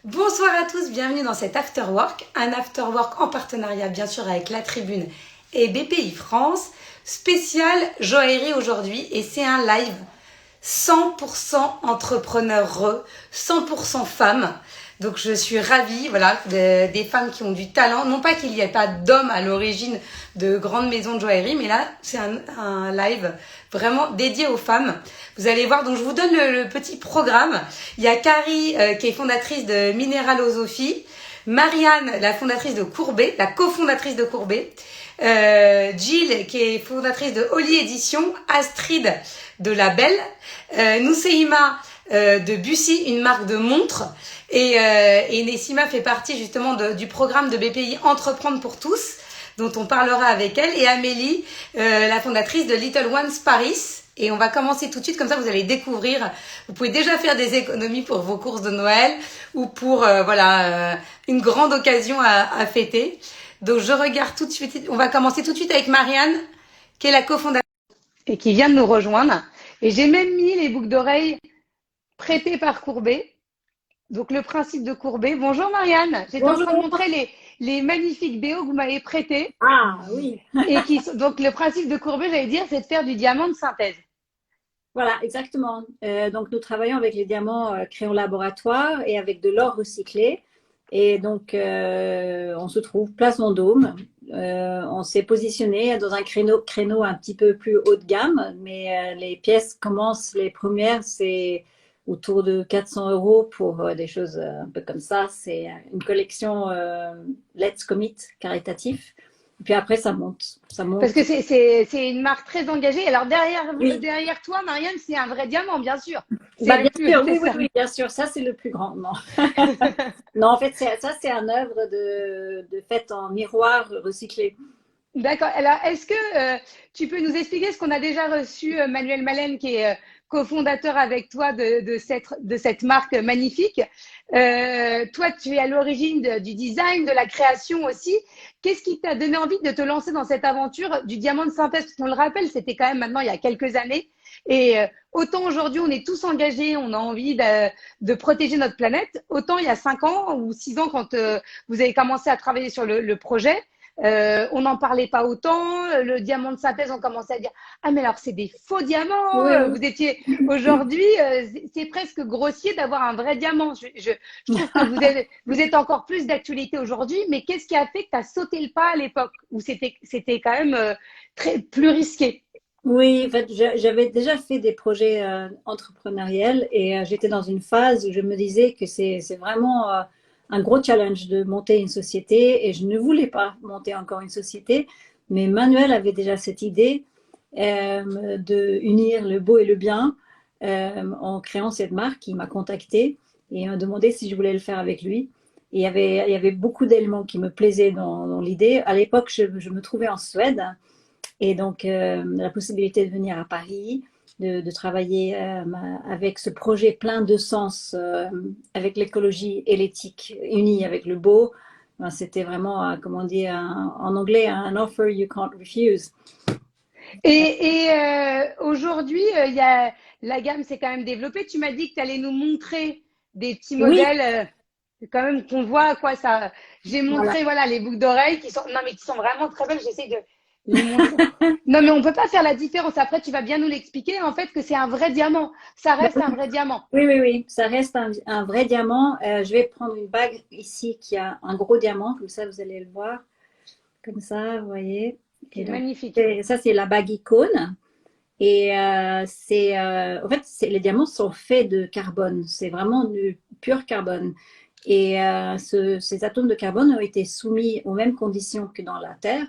Bonsoir à tous, bienvenue dans cet Afterwork, un Afterwork en partenariat bien sûr avec La Tribune et BPI France, spécial joaillerie aujourd'hui et c'est un live 100% entrepreneur, 100% femmes. Donc je suis ravie, voilà, des femmes qui ont du talent. Non pas qu'il n'y ait pas d'hommes à l'origine de grandes maisons de joaillerie, mais là c'est un live vraiment dédié aux femmes. Vous allez voir, donc je vous donne le petit programme. Il y a Carrie qui est fondatrice de Minéralosophie, Marianne, la fondatrice de Courbet, la cofondatrice de Courbet, Jill qui est fondatrice de Oli Édition, Astrid de La Belle, Nousseima de Bussy, une marque de montres, et Nessima fait partie justement du programme de BPI Entreprendre pour tous, dont on parlera avec elle, et Amélie, la fondatrice de Little Ones Paris. Et on va commencer tout de suite, comme ça vous allez découvrir. Vous pouvez déjà faire des économies pour vos courses de Noël ou pour une grande occasion à fêter. Donc je regarde tout de suite, on va commencer tout de suite avec Marianne, qui est la cofondatrice et qui vient de nous rejoindre. Et j'ai même mis les boucles d'oreilles prêtées par Courbet. Donc le principe de Courbet. Bonjour Marianne, j'étais en train de montrer les magnifiques BO que vous m'avez prêtés. Ah oui. Donc le principe de Courbet, j'allais dire, c'est de faire du diamant de synthèse. Voilà, exactement. Donc nous travaillons avec les diamants créés en laboratoire et avec de l'or recyclé. Et donc on se trouve place Vendôme. On s'est positionné dans un créneau un petit peu plus haut de gamme, mais les pièces commencent, les premières, c'est autour de 400 € pour des choses un peu comme ça. C'est une collection Let's Commit caritatif. Et puis après, ça monte. Parce que c'est une marque très engagée. Alors Oui. derrière toi, Marianne, c'est un vrai diamant, bien sûr. Bien sûr, oui, bien sûr. Ça, c'est le plus grand. Non, non, en fait, ça, c'est un œuvre de fait en miroir recyclé. D'accord. Alors, est-ce que tu peux nous expliquer ce qu'on a déjà reçu, Manuel Malen, qui est cofondateur avec toi de cette marque magnifique. Toi, tu es à l'origine du design, de la création aussi. Qu'est-ce qui t'a donné envie de te lancer dans cette aventure du diamant de synthèse? Parce qu'on le rappelle, c'était quand même maintenant il y a quelques années. Et autant aujourd'hui, on est tous engagés, on a envie de protéger notre planète. Autant il y a 5 ans ou 6 ans, quand vous avez commencé à travailler sur le projet, on n'en parlait pas autant. Le diamant de synthèse, on commençait à dire ah mais alors c'est des faux diamants. Oui. Vous étiez aujourd'hui, c'est presque grossier d'avoir un vrai diamant. Je trouve que vous êtes encore plus d'actualité aujourd'hui. Mais qu'est-ce qui a fait que tu as sauté le pas à l'époque où c'était quand même plus risqué? Oui, en fait, j'avais déjà fait des projets entrepreneuriels et j'étais dans une phase où je me disais que c'est vraiment un gros challenge de monter une société et je ne voulais pas monter encore une société, mais Manuel avait déjà cette idée de unir le beau et le bien en créant cette marque. Il m'a contacté et il m'a demandé si je voulais le faire avec lui. Et il y avait beaucoup d'éléments qui me plaisaient dans l'idée. À l'époque, je me trouvais en Suède. Et donc, la possibilité de venir à Paris, de travailler avec ce projet plein de sens, avec l'écologie et l'éthique unis avec le beau, ben, c'était vraiment, comment dire, en anglais, un offer you can't refuse. Et aujourd'hui, il y a, la gamme s'est quand même développée. Tu m'as dit que tu allais nous montrer des petits modèles quand même qu'on voit à quoi ça. J'ai montré voilà les boucles d'oreilles qui sont qui sont vraiment très belles. J'essaie de les montrer. Non mais on peut pas faire la différence. Après tu vas bien nous l'expliquer en fait que c'est un vrai diamant. Ça reste un vrai diamant. Oui, ça reste un vrai diamant. Je vais prendre une bague ici qui a un gros diamant, comme ça vous allez le voir, comme ça, vous voyez. C'est magnifique. Ça c'est la bague icône. Et en fait, les diamants sont faits de carbone. C'est vraiment du pur carbone. Et ces atomes de carbone ont été soumis aux mêmes conditions que dans la Terre.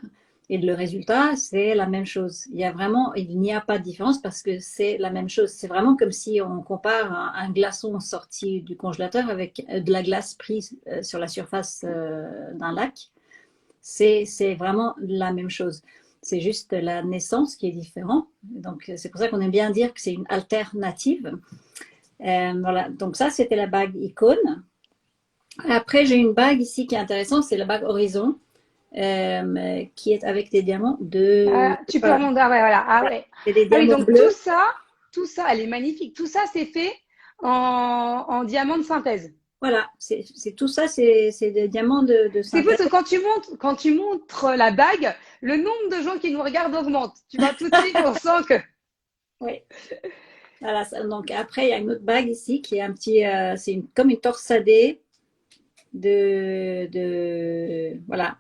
Et le résultat, c'est la même chose. Il n'y a pas de différence parce que c'est la même chose. C'est vraiment comme si on compare un glaçon sorti du congélateur avec de la glace prise sur la surface d'un lac. C'est vraiment la même chose. C'est juste la naissance qui est différente. Donc, c'est pour ça qu'on aime bien dire que c'est une alternative. Voilà. Donc, ça, c'était la bague icône. Après, j'ai une bague ici qui est intéressante. C'est la bague Horizon, qui est avec des diamants de... tu peux remonter. Ah ouais, voilà. Ah ouais. C'est des diamants donc, bleus. tout ça, elle est magnifique. Tout ça, c'est fait en diamant de synthèse. Voilà, c'est tout ça, c'est des diamants de C'est fou synthèse. parce que quand tu montres la bague, le nombre de gens qui nous regardent augmente. Tu vois, tout de suite, on sent que… Oui. Voilà, donc après, il y a une autre bague ici qui est un petit, comme une torsadée voilà.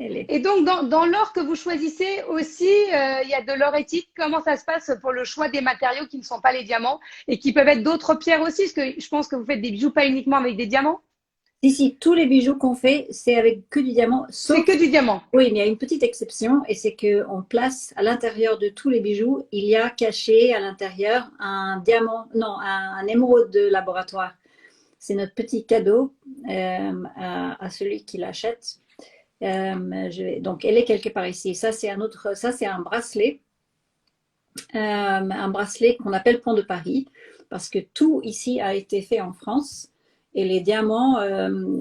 Elle est. Et donc, dans l'or que vous choisissez aussi, il y a de l'or éthique. Comment ça se passe pour le choix des matériaux qui ne sont pas les diamants et qui peuvent être d'autres pierres aussi? Parce que je pense que vous faites des bijoux pas uniquement avec des diamants. Ici, tous les bijoux qu'on fait, c'est avec que du diamant, C'est sauf, que du diamant. oui, mais il y a une petite exception, et c'est qu'on place à l'intérieur de tous les bijoux, il y a caché à l'intérieur un diamant, non, un émeraude de laboratoire. C'est notre petit cadeau à celui qui l'achète. Donc, elle est quelque part ici. Ça, c'est un bracelet qu'on appelle Pont de Paris, parce que tout ici a été fait en France et les diamants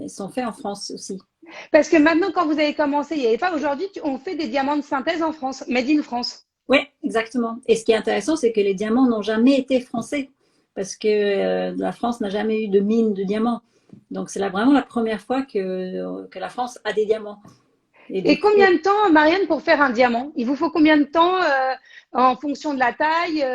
sont faits en France aussi. Parce que maintenant, quand vous avez commencé, il n'y avait pas aujourd'hui, on fait des diamants de synthèse en France, made in France. Oui, exactement. Et ce qui est intéressant, c'est que les diamants n'ont jamais été français, parce que la France n'a jamais eu de mine de diamants. Donc, c'est vraiment la première fois que la France a des diamants. Et Et du coup, combien de temps, Marianne, pour faire un diamant? Il vous faut combien de temps en fonction de la taille?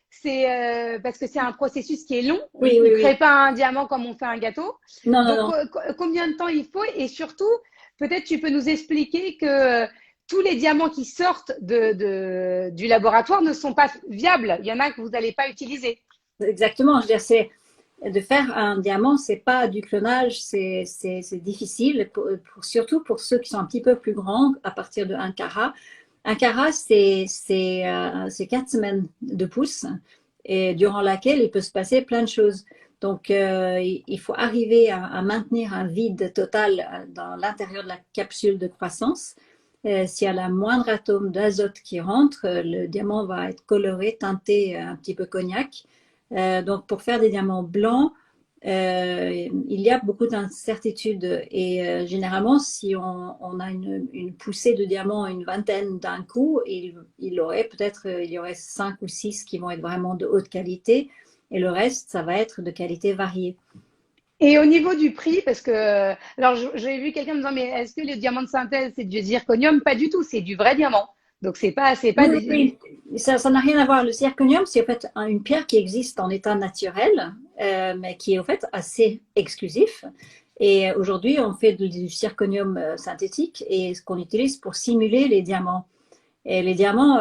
C'est parce que c'est un processus qui est long. On oui, ne oui, crée oui. pas un diamant comme on fait un gâteau. Non, non, Donc, non. combien de temps il faut? Et surtout, peut-être tu peux nous expliquer que tous les diamants qui sortent du laboratoire ne sont pas viables. Il y en a que vous n'allez pas utiliser. Exactement. Je veux dire, de faire un diamant, c'est pas du clonage, c'est difficile, surtout pour ceux qui sont un petit peu plus grands, à partir de 1 carat. 1 carat, c'est 4 semaines de pousse, et durant laquelle il peut se passer plein de choses. Donc, il faut arriver à maintenir un vide total dans l'intérieur de la capsule de croissance. S'il y a la moindre atome d'azote qui rentre, le diamant va être coloré, teinté un petit peu cognac. Donc, pour faire des diamants blancs, il y a beaucoup d'incertitudes. Et généralement, si on a une poussée de diamants, une vingtaine d'un coup, il y aurait 5 ou 6 qui vont être vraiment de haute qualité. Et le reste, ça va être de qualité variée. Et au niveau du prix, parce que, alors j'ai vu quelqu'un me disant, mais est-ce que les diamants de synthèse, c'est du zirconium? Pas du tout, c'est du vrai diamant. Donc, c'est pas Oui, des… oui, ça n'a rien à voir. Le zirconium, c'est en fait une pierre qui existe en état naturel, mais qui est en fait assez exclusif. Et aujourd'hui, on fait du zirconium synthétique et ce qu'on utilise pour simuler les diamants. Et les diamants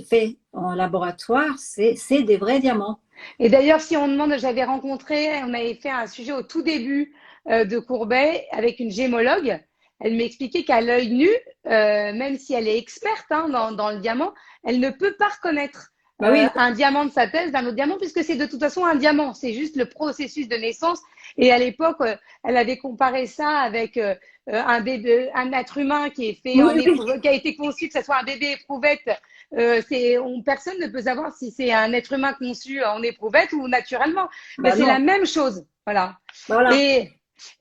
faits en laboratoire, c'est des vrais diamants. Et d'ailleurs, si on demande, j'avais rencontré, on avait fait un sujet au tout début de Courbet avec une gémologue. Elle m'expliquait qu'à l'œil nu, même si elle est experte hein, dans le diamant, elle ne peut pas reconnaître Bah oui, un diamant de sa thèse d'un autre diamant, puisque c'est de toute façon un diamant. C'est juste le processus de naissance. Et à l'époque, elle avait comparé ça avec un bébé, un être humain qui est fait oui, en oui. qui a été conçu, que ce soit un bébé éprouvette. Personne ne peut savoir si c'est un être humain conçu en éprouvette ou naturellement. Mais Bah c'est la non. même chose. Voilà. Voilà. Et,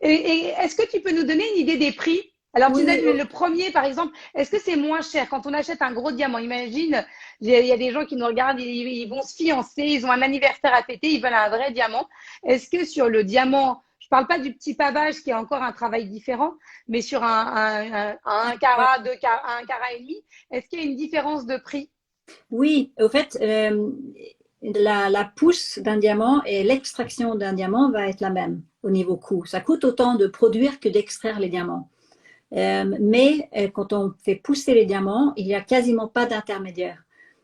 et est-ce que tu peux nous donner une idée des prix? Alors, tu Oui, nous as oui. dit le premier, par exemple, est-ce que c'est moins cher quand on achète un gros diamant? Imagine, il y a des gens qui nous regardent, ils vont se fiancer, ils ont un anniversaire à fêter, ils veulent un vrai diamant. Est-ce que sur le diamant, je parle pas du petit pavage qui est encore un travail différent, mais sur un carat, un carat et demi, est-ce qu'il y a une différence de prix? Oui, au fait, la pousse d'un diamant et l'extraction d'un diamant va être la même au niveau coût. Ça coûte autant de produire que d'extraire les diamants. Mais quand on fait pousser les diamants, il n'y a quasiment pas d'intermédiaire.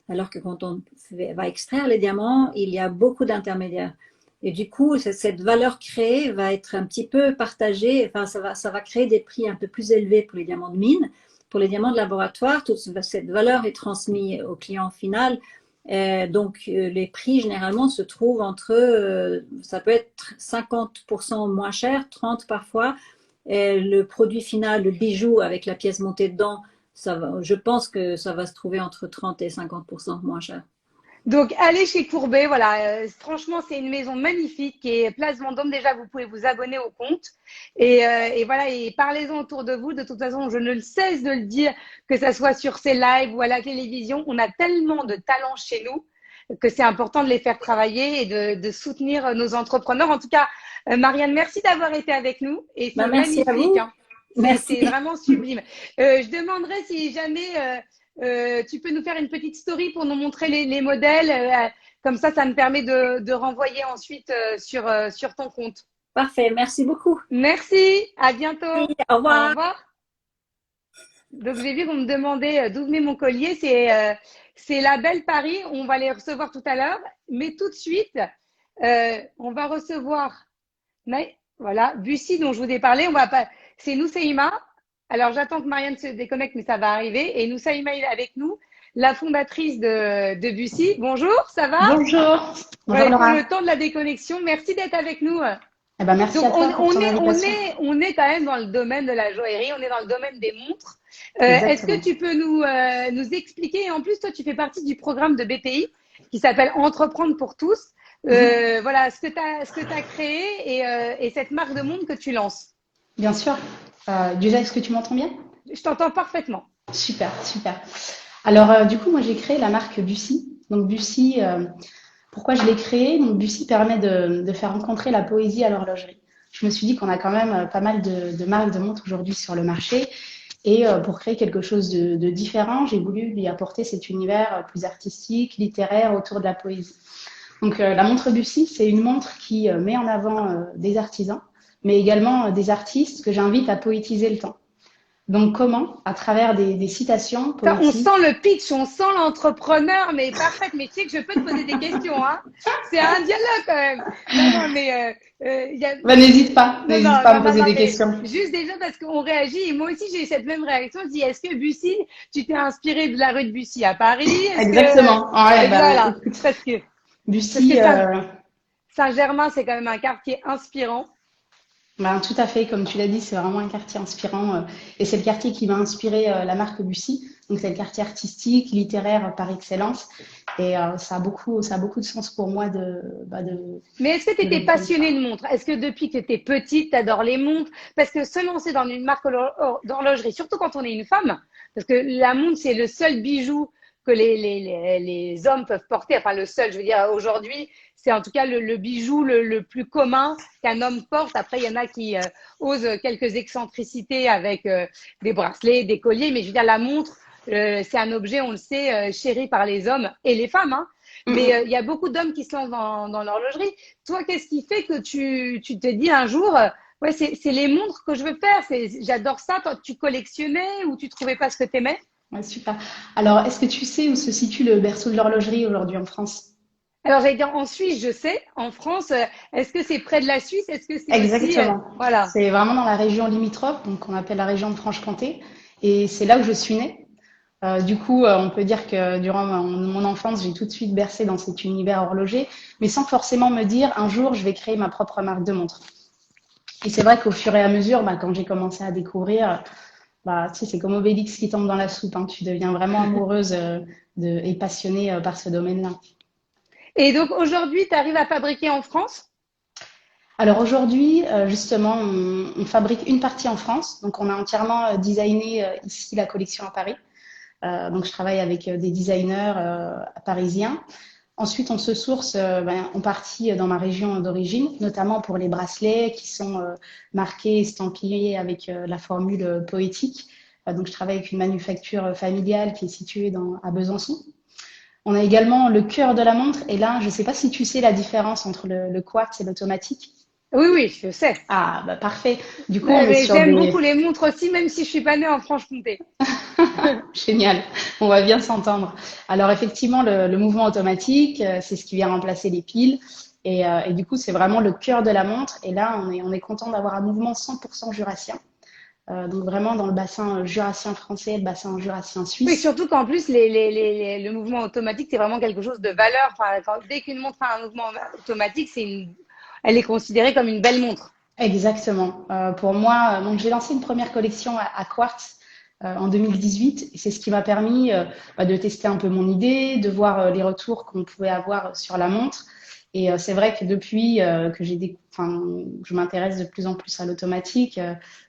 Alors que quand on va extraire les diamants, il y a beaucoup d'intermédiaires. Et du coup, cette valeur créée va être un petit peu partagée. Enfin, ça va créer des prix un peu plus élevés pour les diamants de mine. Pour les diamants de laboratoire, toute cette valeur est transmise au client final. Donc, les prix généralement se trouvent entre, ça peut être 50% moins cher, 30 parfois. Et le produit final, le bijou avec la pièce montée dedans, je pense que ça va se trouver entre 30 et 50% moins cher. Donc, allez chez Courbet. Voilà, franchement, c'est une maison magnifique qui est Place Vendôme. Déjà, vous pouvez vous abonner au compte. Et voilà, et parlez-en autour de vous. De toute façon, je ne cesse de le dire, que ça soit sur ces lives ou à la télévision. On a tellement de talents chez nous. que c'est important de les faire travailler et de soutenir nos entrepreneurs. En tout cas, Marianne, merci d'avoir été avec nous et c'est Merci à magnifique, vous. hein. Merci. C'est vraiment sublime. Je demanderais si jamais tu peux nous faire une petite story pour nous montrer les modèles. Comme ça me permet de renvoyer ensuite sur ton compte. Parfait. Merci beaucoup. Merci, à bientôt. Au Au revoir. revoir. Donc j'ai vu qu'on me demandait d'où venait mon collier. C'est la Belle Paris. On va les recevoir tout à l'heure. Mais tout de suite, on va recevoir voilà, Bussy dont je vous ai parlé. C'est Noussaïma. Alors j'attends que Marianne se déconnecte, mais ça va arriver. Et Noussaïma est avec nous, la fondatrice de Bussy. Bonjour, ça va? Bonjour. Bonjour Ouais, pour Laura. le temps de la déconnexion, merci d'être avec nous. Eh ben, merci Donc à toi pour ton invitation. on est quand même dans le domaine de la joaillerie, on est dans le domaine des montres. Est-ce que Exactement. tu peux nous expliquer, et en plus toi tu fais partie du programme de BPI qui s'appelle Entreprendre pour tous. Voilà ce que tu as créé et cette marque de montre que tu lances. Bien sûr. Déjà, est-ce que tu m'entends bien? Je t'entends parfaitement. Super, super. Alors, du coup, moi, j'ai créé la marque Bussy. Donc, Bussy, pourquoi je l'ai créée? Donc, Bussy permet de faire rencontrer la poésie à l'horlogerie. Je me suis dit qu'on a quand même pas mal de marques de montres aujourd'hui sur le marché. Et pour créer quelque chose de différent, j'ai voulu lui apporter cet univers plus artistique, littéraire, autour de la poésie. Donc, la montre Bussy, c'est une montre qui met en avant des artisans, mais également des artistes que j'invite à poétiser le temps. Donc, comment? À travers des citations On poétiques. sent le pitch, on sent l'entrepreneur, mais parfait. Mais tu sais que je peux te poser des questions, hein. C'est un dialogue quand même. Non, mais Bah, n'hésite pas à me poser des mais questions. juste déjà parce qu'on réagit. Et moi aussi, j'ai eu cette même réaction. Je dis, est-ce que Bussy, tu t'es inspiré de la rue de Bussy à Paris? Exactement. Ouais, bah, Voilà, écoute, parce que Bussy, Saint-Germain, c'est quand même un quartier inspirant. ben, tout à fait, comme tu l'as dit, c'est vraiment un quartier inspirant et c'est le quartier qui m'a inspiré la marque Bussy. Donc c'est le quartier artistique, littéraire par excellence et ça a beaucoup de sens pour moi Mais est-ce que tu de étais le dire. passionnée de montres? Est-ce que depuis que tu étais petite, tu adores les montres? Parce que se lancer dans une marque d'horlogerie, surtout quand on est une femme, parce que la montre, c'est le seul bijou que les hommes peuvent porter. Enfin, le seul, je veux dire, aujourd'hui, c'est en tout cas le bijou le plus commun qu'un homme porte. Après, il y en a qui osent quelques excentricités avec des bracelets, des colliers. Mais je veux dire, la montre, c'est un objet, on le sait, chéri par les hommes et les femmes, hein. Mais il y a beaucoup d'hommes qui se lancent dans l'horlogerie. Toi, qu'est-ce qui fait que tu te dis un jour, ouais, c'est les montres que je veux faire, j'adore ça. Toi, tu collectionnais ou tu trouvais pas ce que tu aimais? Ouais, super. Alors, est-ce que tu sais où se situe le berceau de l'horlogerie aujourd'hui en France? Alors, j'allais dire en Suisse, je sais. En France, est-ce que c'est près de la Suisse? Est-ce que c'est aussi, Exactement. voilà. C'est vraiment dans la région limitrophe, donc on appelle la région de Franche-Comté, et c'est là où je suis née. Du coup, on peut dire que durant mon enfance, j'ai tout de suite bercé dans cet univers horloger, mais sans forcément me dire un jour, je vais créer ma propre marque de montre. Et c'est vrai qu'au fur et à mesure, bah, quand j'ai commencé à découvrir, bah, tu sais, c'est comme Obélix qui tombe dans la soupe, hein, tu deviens vraiment amoureuse et passionnée par ce domaine-là. Et donc aujourd'hui, tu arrives à fabriquer en France? Alors aujourd'hui, justement, on fabrique une partie en France, donc on a entièrement designé ici la collection à Paris. Donc je travaille avec des designers parisiens. Ensuite, on se source en partie dans ma région d'origine, notamment pour les bracelets qui sont marqués, estampillés avec la formule poétique. Donc je travaille avec une manufacture familiale qui est située à Besançon. On a également le cœur de la montre. Et là, je ne sais pas si tu sais la différence entre le quartz et l'automatique. Oui, oui, je sais. Ah, bah parfait. Du coup, on Ouais, est mais sur j'aime des... beaucoup les montres aussi, même si je suis pas née en Franche-Comté. Génial, on va bien s'entendre. Alors effectivement, le mouvement automatique, c'est ce qui vient remplacer les piles. Et du coup, c'est vraiment le cœur de la montre. Et là, on est content d'avoir un mouvement 100% jurassien. Donc vraiment dans le bassin jurassien français, le bassin jurassien Oui, suisse. surtout qu'en plus, le mouvement automatique, c'est vraiment quelque chose de valeur. Enfin, dès qu'une montre a un mouvement automatique, elle est considérée comme une belle montre. Exactement. Pour moi, donc j'ai lancé une première collection à Quartz en 2018 et c'est ce qui m'a permis de tester un peu mon idée, de voir les retours qu'on pouvait avoir sur la montre. Et c'est vrai que depuis que je m'intéresse de plus en plus à l'automatique,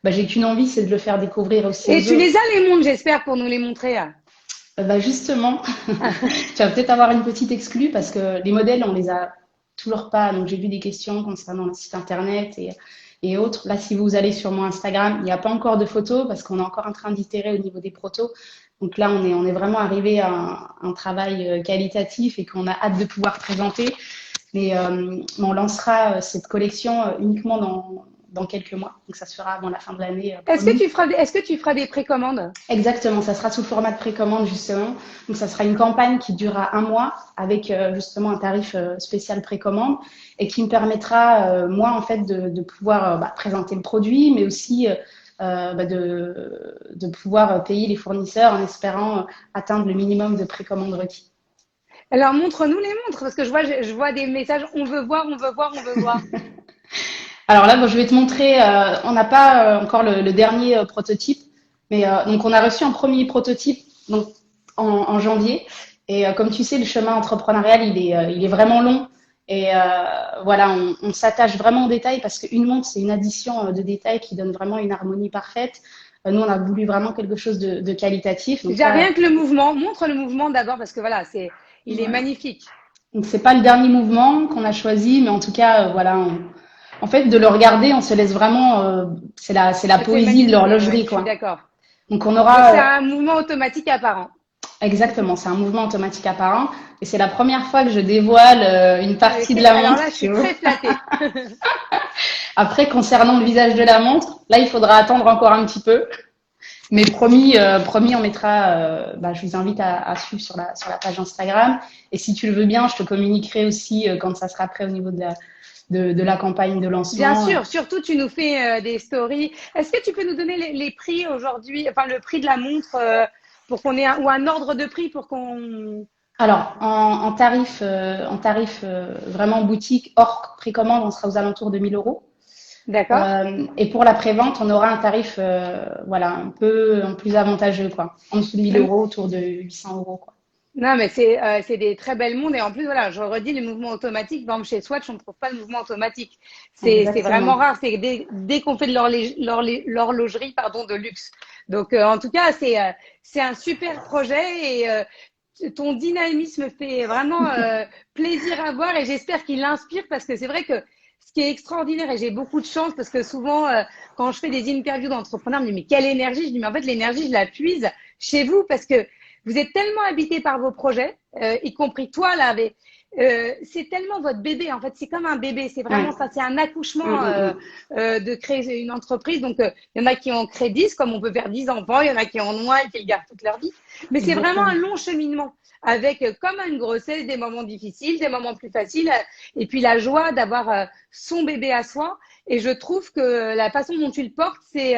j'ai qu'une envie, c'est de le faire découvrir aussi Et aux tu autres. les as, les montres, j'espère, pour nous les montrer. Bah justement, tu vas peut-être avoir une petite exclue parce que les modèles, on les a toujours pas. Donc j'ai vu des questions concernant le site internet et autres. Là, si vous allez sur mon Instagram, il n'y a pas encore de photos parce qu'on est encore en train d'itérer au niveau des protos. Donc là, on est vraiment arrivé à un travail qualitatif et qu'on a hâte de pouvoir présenter. Mais on lancera cette collection uniquement dans quelques mois. Donc ça se fera avant la fin de l'année, promis. Est-ce que tu feras des précommandes? Exactement, ça sera sous format de précommande justement. Donc ça sera une campagne qui durera un mois avec justement un tarif spécial précommande et qui me permettra moi en fait de pouvoir présenter le produit, mais aussi de pouvoir payer les fournisseurs en espérant atteindre le minimum de précommande requis. Alors montre-nous les montres parce que je vois des messages. On veut voir, on veut voir, on veut voir. Alors là, bon, je vais te montrer. On n'a pas encore le dernier prototype, mais donc on a reçu un premier prototype donc en janvier. Et comme tu sais, le chemin entrepreneurial, il est vraiment long. Et voilà, on s'attache vraiment aux détails parce qu'une montre, c'est une addition de détails qui donne vraiment une harmonie parfaite. Nous, on a voulu vraiment quelque chose de qualitatif. Donc Déjà là, rien que le mouvement. Montre le mouvement d'abord parce que voilà, il est voilà. magnifique. Donc c'est pas le dernier mouvement qu'on a choisi, mais en tout cas, voilà. En fait, de le regarder, on se laisse vraiment. C'est la C'est poésie de magnifique. Ouais, l'horlogerie, je suis quoi. d'accord. Donc on Donc aura c'est un mouvement automatique apparent. exactement, c'est un mouvement automatique apparent, et c'est la première fois que je dévoile une partie de la Alors montre, là, je tu suis vois. très flattée. Après, concernant le visage de la montre, là, il faudra attendre encore un petit peu. Mais promis, on mettra. Je vous invite à suivre sur la page Instagram. Et si tu le veux bien, je te communiquerai aussi quand ça sera prêt au niveau de la campagne de Bien lancement. sûr, surtout tu nous fais des stories. Est-ce que tu peux nous donner les prix aujourd'hui, enfin le prix de la montre pour qu'on ait ou un ordre de prix pour qu'on. Alors, en tarif vraiment boutique, hors précommande, on sera aux alentours de 1000 euros. D'accord? Et pour la prévente, on aura un tarif voilà, un peu plus avantageux, quoi. En dessous de 1000 euros, autour de 800 euros, quoi. Non, mais c'est des très belles montres et en plus voilà, je redis le mouvement automatique. Par exemple, chez Swatch, on ne trouve pas le mouvement automatique. C'est vraiment Exactement. rare. C'est dès qu'on fait de l'horlogerie pardon de luxe. Donc en tout cas, c'est un super projet et ton dynamisme fait vraiment plaisir à voir et j'espère qu'il inspire parce que c'est vrai que ce qui est extraordinaire et j'ai beaucoup de chance parce que souvent quand je fais des interviews d'entrepreneurs, je me dis mais quelle énergie? Je dis mais en fait l'énergie je la puise chez vous parce que vous êtes tellement habité par vos projets, y compris toi là, mais c'est tellement votre bébé en fait, c'est comme un bébé, c'est Ouais. vraiment ça, c'est un accouchement Mm. de créer une entreprise. Donc il y en a qui ont créé 10 comme on peut faire 10 enfants, il y en a qui en ont moins et qui le gardent toute leur vie. Mais c'est vraiment un Exactement. long cheminement avec comme une grossesse, des moments difficiles, des moments plus faciles et puis la joie d'avoir son bébé à soi. Et je trouve que la façon dont tu le portes, c'est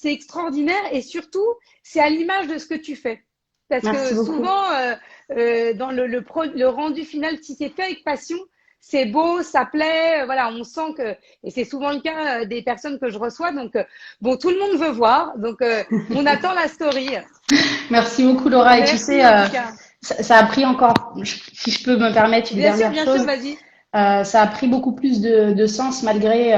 extraordinaire et surtout, c'est à l'image de ce que tu fais. Parce Merci que beaucoup. souvent, dans le rendu final, si c'est fait avec passion, c'est beau, ça plaît, voilà, on sent que, et c'est souvent le cas des personnes que je reçois, donc bon, tout le monde veut voir, donc on attend la story. Merci beaucoup, Laura. Et tu Merci sais, en tout cas. ça a pris encore, si je peux me permettre une dernière Bien sûr, chose, vas-y. ça a pris beaucoup plus de sens malgré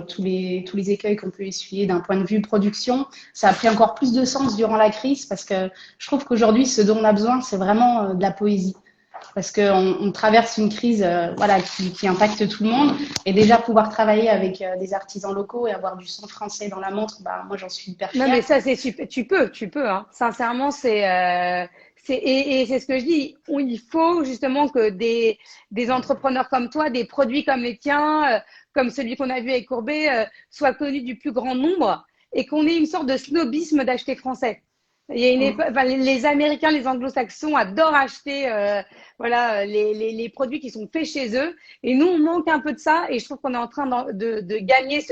tous les écueils qu'on peut essuyer d'un point de vue production. Ça a pris encore plus de sens durant la crise parce que je trouve qu'aujourd'hui, ce dont on a besoin, c'est vraiment de la poésie. Parce qu'on traverse une crise voilà, qui impacte tout le monde. Et déjà, pouvoir travailler avec des artisans locaux et avoir du son français dans la montre, moi, j'en suis hyper Non, fière. mais ça, c'est super. Tu peux, hein. Sincèrement, et c'est ce que je dis. Il faut justement que des entrepreneurs comme toi, des produits comme les tiens, comme celui qu'on a vu avec Courbet, soient connus du plus grand nombre et qu'on ait une sorte de snobisme d'acheter français. Il y a enfin, les Américains, les Anglo-Saxons adorent acheter voilà, les produits qui sont faits chez eux. Et nous, on manque un peu de ça. Et je trouve qu'on est en train de gagner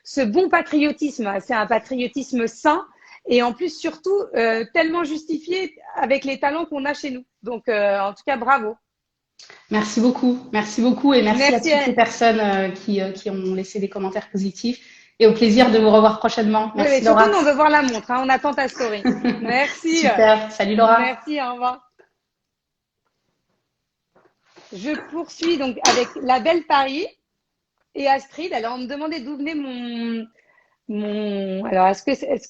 ce bon patriotisme. C'est un patriotisme sain et en plus, surtout, tellement justifié avec les talents qu'on a chez nous. Donc, en tout cas, bravo. Merci beaucoup et merci à Merci. toutes les personnes qui ont laissé des commentaires positifs et au plaisir de vous revoir prochainement. Oui, mais Merci surtout, Laura. nous, on veut voir la montre. Hein. On attend ta story. Merci. Super, salut Laura. Merci, au revoir. Je poursuis donc avec la belle Paris et Astrid. Alors, on me demandait d'où venait mon. Alors,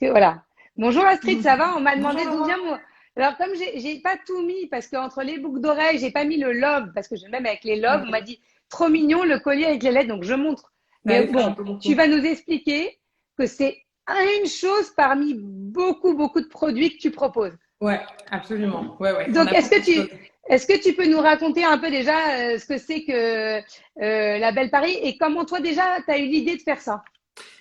voilà. Bonjour Astrid, ça va? On m'a demandé Bonjour d'où Laura. vient Alors, comme j'ai pas tout mis, parce qu'entre les boucles d'oreilles, j'ai pas mis le love, parce que même avec les love, on m'a dit trop mignon le collier avec les lettres, donc je montre. Ça Mais allait faire un bon, peu tu beaucoup. vas nous expliquer que c'est une chose parmi beaucoup, beaucoup de produits que tu proposes. Ouais, absolument. Ouais, ouais. On Donc, a beaucoup de choses. est-ce que tu peux nous raconter un peu déjà ce que c'est que la Belle Paris et comment toi déjà tu as eu l'idée de faire ça?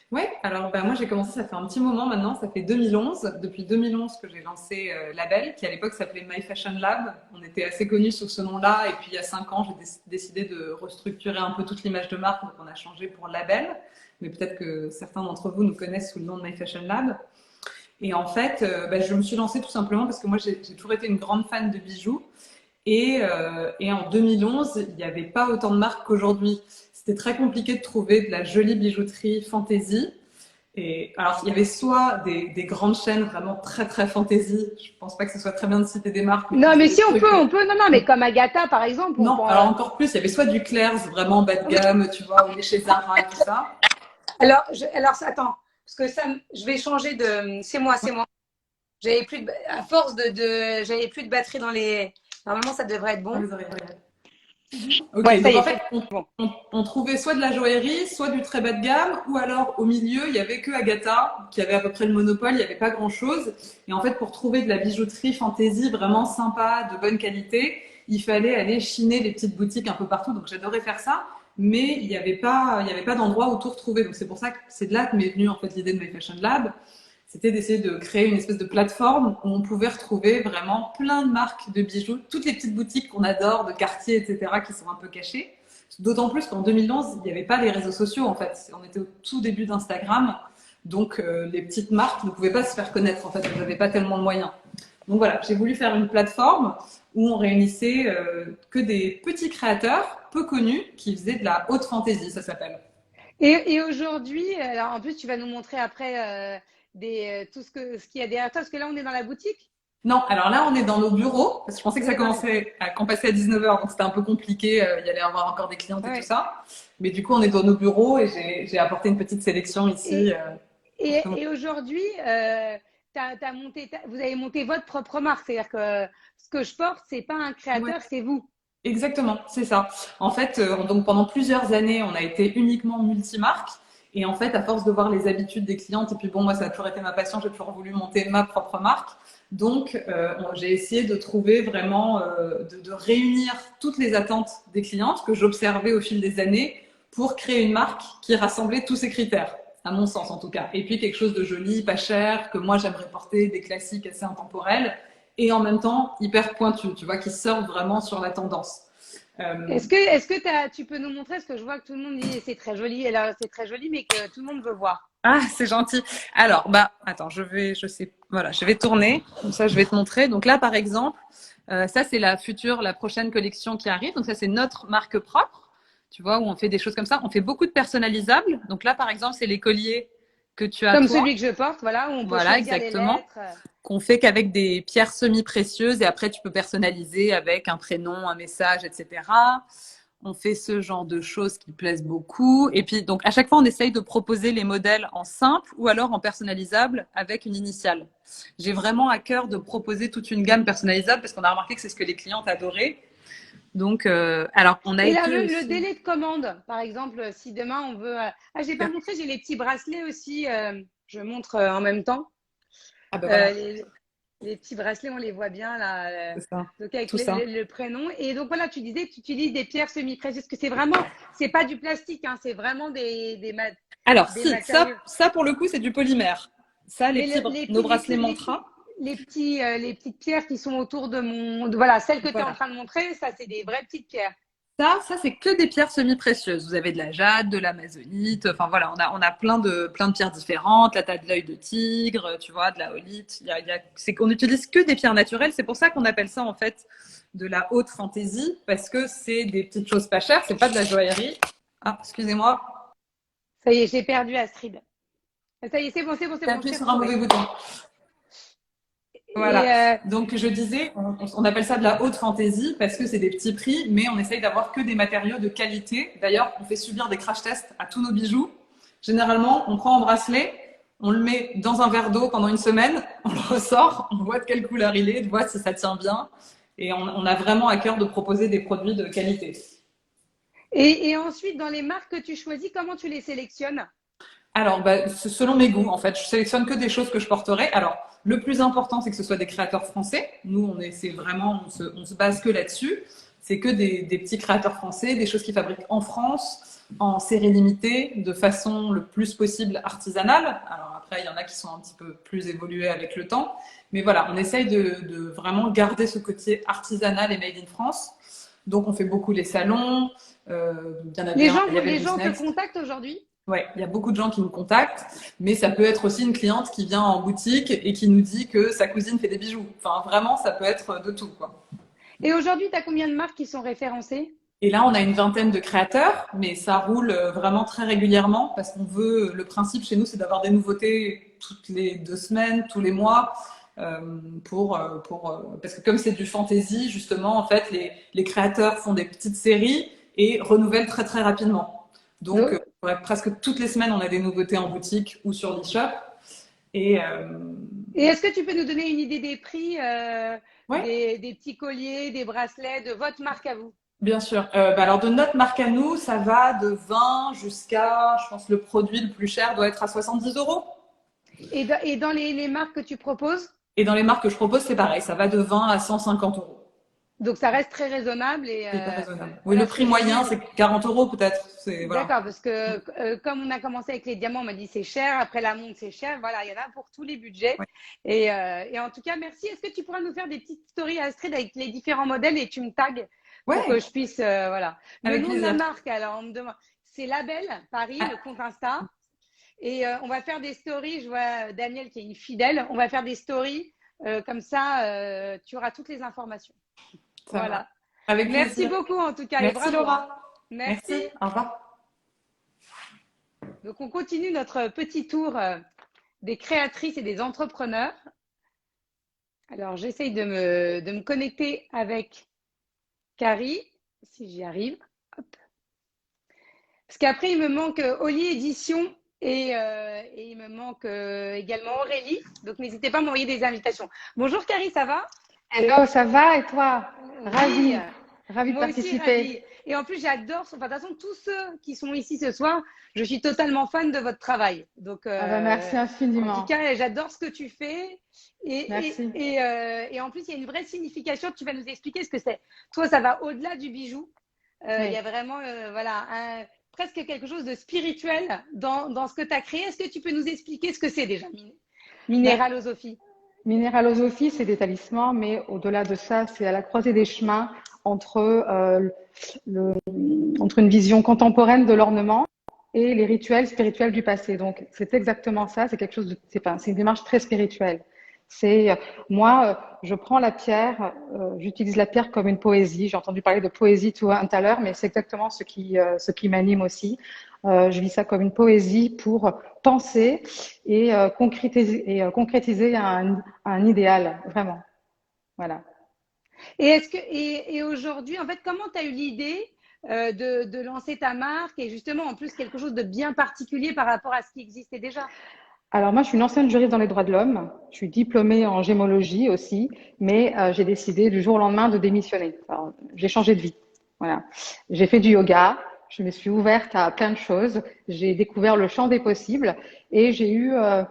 Ouais, alors bah, moi j'ai commencé, ça fait un petit moment maintenant, ça fait 2011. Depuis 2011 que j'ai lancé Label, qui à l'époque s'appelait My Fashion Lab. On était assez connus sous ce nom-là. Et puis il y a 5 ans, j'ai décidé de restructurer un peu toute l'image de marque. Donc on a changé pour Label. Mais peut-être que certains d'entre vous nous connaissent sous le nom de My Fashion Lab. Et en fait, bah, je me suis lancée tout simplement parce que moi j'ai toujours été une grande fan de bijoux. Et en 2011, il n'y avait pas autant de marques qu'aujourd'hui. C'était très compliqué de trouver de la jolie bijouterie fantasy. Et alors, il y avait soit des grandes chaînes vraiment très très fantasy. Je pense pas que ce soit très bien de citer des marques, mais qui Non, faisaient mais des si trucs. on peut. Non, non, mais comme Agatha par exemple, on Non, peut. alors encore plus, il y avait soit du Claire's vraiment bas de gamme, tu vois, on est chez Zara et tout ça. Alors attends, parce que ça, je vais changer de. C'est moi. J'avais plus à force j'avais plus de batterie dans les. Normalement, ça devrait être Dans bon. les oreilles. Ok, Ouais, ça donc y en est, fait, c'est bon. on trouvait soit de la joaillerie, soit du très bas de gamme, ou alors au milieu, il y avait que Agatha, qui avait à peu près le monopole, il n'y avait pas grand-chose. Et en fait, pour trouver de la bijouterie fantasy vraiment sympa, de bonne qualité, il fallait aller chiner les petites boutiques un peu partout. Donc j'adorais faire ça, mais il y avait pas d'endroit où tout retrouver. Donc c'est pour ça que c'est de là que m'est venue en fait l'idée de My Fashion Lab. C'était d'essayer de créer une espèce de plateforme où on pouvait retrouver vraiment plein de marques de bijoux, toutes les petites boutiques qu'on adore, de quartier, etc., qui sont un peu cachées. D'autant plus qu'en 2011, il n'y avait pas les réseaux sociaux, en fait. On était au tout début d'Instagram, donc les petites marques ne pouvaient pas se faire connaître, en fait. Elles n'avaient pas tellement de moyens. Donc voilà, j'ai voulu faire une plateforme où on réunissait que des petits créateurs peu connus qui faisaient de la haute fantaisie, ça s'appelle. Et aujourd'hui, alors en plus, tu vas nous montrer après tout ce qu'il y a derrière toi, parce que là, on est dans la boutique. Non, alors là, on est dans nos bureaux, parce que je pensais que ça commençait quand passait à 19h, donc c'était un peu compliqué, il y allait avoir encore des clientes et tout Ouais. ça. Mais du coup, on est dans nos bureaux et j'ai apporté une petite sélection ici. Et, et aujourd'hui, vous avez monté votre propre marque. C'est-à-dire que ce que je porte, c'est pas un Ouais, créateur, c'est vous. exactement, c'est ça. En fait, donc pendant plusieurs années, on a été uniquement multimarque. Et en fait, à force de voir les habitudes des clientes, et puis bon, moi, ça a toujours été ma passion, j'ai toujours voulu monter ma propre marque. Donc, j'ai essayé de trouver vraiment, de réunir toutes les attentes des clientes que j'observais au fil des années pour créer une marque qui rassemblait tous ces critères, à mon sens en tout cas. Et puis quelque chose de joli, pas cher, que moi j'aimerais porter, des classiques assez intemporels, et en même temps hyper pointus, tu vois, qui sortent vraiment sur la tendance. Euh, Tu peux nous montrer ce que je vois que tout le monde dit c'est très joli, et là c'est très joli, mais que tout le monde veut voir. Ah, c'est gentil. Alors, bah, attends, voilà, je vais tourner, comme ça je vais te montrer. Donc là, par exemple, ça c'est la prochaine collection qui arrive. Donc ça c'est notre marque propre, tu vois, où on fait des choses comme ça. On fait beaucoup de personnalisables. Donc là, par exemple, c'est les colliers que tu as Comme toi. celui que je porte, voilà, où on peut Voilà, choisir les exactement. lettres. Qu'on fait qu'avec des pierres semi-précieuses et après tu peux personnaliser avec un prénom, un message, etc. On fait ce genre de choses qui plaisent beaucoup. Et puis, donc, à chaque fois, on essaye de proposer les modèles en simple ou alors en personnalisable avec une initiale. J'ai vraiment à cœur de proposer toute une gamme personnalisable parce qu'on a remarqué que c'est ce que les clientes adoraient. Donc, alors, on a Et là, été le aussi… délai de commande, par exemple, si demain on veut. Ah, j'ai pas montré, j'ai les petits bracelets aussi. Je montre en même temps. Ah ben voilà, Euh, les, les petits bracelets, on les voit bien là. c'est ça, Donc avec tout ça. le prénom. Et donc voilà, tu disais que tu utilises des pierres semi-précieuses, que c'est vraiment, c'est pas du plastique, hein, c'est vraiment Alors, des si, matériaux. ça pour le coup, c'est du polymère. Ça, Mais nos bracelets mantra. les petites pierres qui sont autour voilà, celles que tu es en Voilà. train de montrer, ça, c'est des vraies petites pierres. Ça c'est que des pierres semi-précieuses. Vous avez de la jade, de l'amazonite. Enfin voilà, on a plein de pierres différentes. Là, t'as de l'œil de tigre, tu vois, de la holite. C'est qu'on n'utilise que des pierres naturelles. C'est pour ça qu'on appelle ça en fait de la haute fantaisie parce que c'est des petites choses pas chères. C'est pas de la joaillerie. Ah, excusez-moi. Ça y est, j'ai perdu Astrid. Ça y est, c'est J'ai bon, je appuyé t'ai sur un retrouvé. mauvais bouton. Et Voilà. Donc, je disais, on appelle ça de la haute fantaisie parce que c'est des petits prix, mais on essaye d'avoir que des matériaux de qualité. D'ailleurs, on fait subir des crash tests à tous nos bijoux. Généralement, on prend un bracelet, on le met dans un verre d'eau pendant une semaine, on le ressort, on voit de quelle couleur il est, on voit si ça tient bien. Et on a vraiment à cœur de proposer des produits de qualité. Et ensuite, dans les marques que tu choisis, comment tu les sélectionnes? Alors, c'est selon mes goûts, en fait. Je sélectionne que des choses que je porterai. Alors, le plus important, c'est que ce soit des créateurs français. Nous, on se base que là-dessus. C'est que des petits créateurs français, des choses qu'ils fabriquent en France, en série limitée, de façon le plus possible artisanale. Alors après, il y en a qui sont un petit peu plus évolués avec le temps. Mais voilà, on essaye de vraiment garder ce côté artisanal et made in France. Donc, on fait beaucoup les salons. Il y en avait Les gens te contactent aujourd'hui? Ouais, il y a beaucoup de gens qui nous contactent, mais ça peut être aussi une cliente qui vient en boutique et qui nous dit que sa cousine fait des bijoux. Enfin, vraiment, ça peut être de tout, quoi. Et aujourd'hui, tu as combien de marques qui sont référencées? Et là, on a une vingtaine de créateurs, mais ça roule vraiment très régulièrement parce qu'on veut, le principe chez nous, c'est d'avoir des nouveautés toutes les 2 semaines, tous les mois, parce que comme c'est du fantasy, justement, en fait, les créateurs font des petites séries et renouvellent très, très rapidement. Donc, presque toutes les semaines, on a des nouveautés en boutique ou sur l'e-shop. Et est-ce que tu peux nous donner une idée des prix, ouais. des petits colliers, des bracelets de votre marque à vous? Bien sûr. Alors, de notre marque à nous, ça va de 20 jusqu'à, je pense, le produit le plus cher doit être à 70 euros. Et dans les marques que tu proposes? Et dans les marques que je propose, c'est pareil. Ça va de 20 à 150 euros. Donc, ça reste très raisonnable. C'est pas raisonnable. Oui, voilà, le prix moyen, c'est 40 euros peut-être. Voilà. D'accord, parce que comme on a commencé avec les diamants, on m'a dit c'est cher. Après la montre, c'est cher. Voilà, il y en a pour tous les budgets. Ouais. Et en tout cas, merci. Est-ce que tu pourras nous faire des petites stories, Astrid, avec les différents modèles et tu me tags pour que je puisse… voilà. Le nom de la marque, alors, on me demande… C'est Label Paris, le compte Insta. Et on va faire des stories. Je vois Daniel qui est une fidèle. On va faire des stories. Comme ça, tu auras toutes les informations. Ça voilà. Avec Merci beaucoup en tout cas. Merci Laura. Merci. Au revoir. Donc on continue notre petit tour des créatrices et des entrepreneurs. Alors j'essaye de me connecter avec Carrie, si j'y arrive. Hop. Parce qu'après il me manque Oli Édition et il me manque également Aurélie. Donc n'hésitez pas à m'envoyer des invitations. Bonjour Carrie, ça va? Hello, ça va et toi? Ravie de participer. Aussi, ravie. Et en plus, j'adore, enfin, de toute façon, tous ceux qui sont ici ce soir, je suis totalement fan de votre travail. Donc, merci infiniment. En tout cas, j'adore ce que tu fais. Merci. Et en plus, il y a une vraie signification. Tu vas nous expliquer ce que c'est. Toi, ça va au-delà du bijou. Oui. Il y a vraiment presque quelque chose de spirituel dans ce que tu as créé. Est-ce que tu peux nous expliquer ce que c'est déjà, Minéralosophie? Minéralosophie, c'est des talismans, mais au-delà de ça, c'est à la croisée des chemins entre une vision contemporaine de l'ornement et les rituels spirituels du passé. Donc, c'est exactement ça. C'est quelque chose de, c'est une démarche très spirituelle. C'est moi, je prends la pierre, j'utilise la pierre comme une poésie. J'ai entendu parler de poésie tout à l'heure, mais c'est exactement ce qui m'anime aussi. Je vis ça comme une poésie pour penser et concrétiser un idéal, vraiment. Voilà. Et aujourd'hui, en fait, comment tu as eu l'idée de lancer ta marque et justement, en plus, quelque chose de bien particulier par rapport à ce qui existait déjà? Alors moi, je suis une ancienne juriste dans les droits de l'homme. Je suis diplômée en gémologie aussi, mais j'ai décidé du jour au lendemain de démissionner. Alors, j'ai changé de vie. Voilà. J'ai fait du yoga. Je me suis ouverte à plein de choses. J'ai découvert le champ des possibles et j'ai eu. En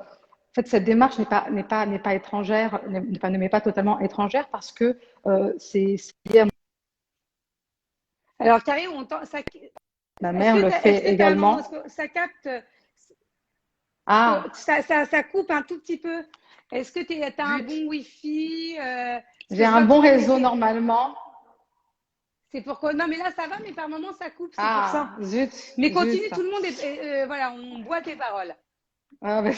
fait, cette démarche n'est pas étrangère, ne m'est pas totalement étrangère parce que c'est lié à moi. Alors Carrie, on entend ça. Ma mère le fait également. Ça capte. Ah. Ça coupe un tout petit peu. Est-ce que tu as un bon Wi-Fi? J'ai un bon réseau normalement. C'est pourquoi. Non, mais là, ça va, mais par moment, ça coupe. C'est pour ça. Zut. Mais continue, tout le monde voilà, on boit tes paroles. Ah, ben,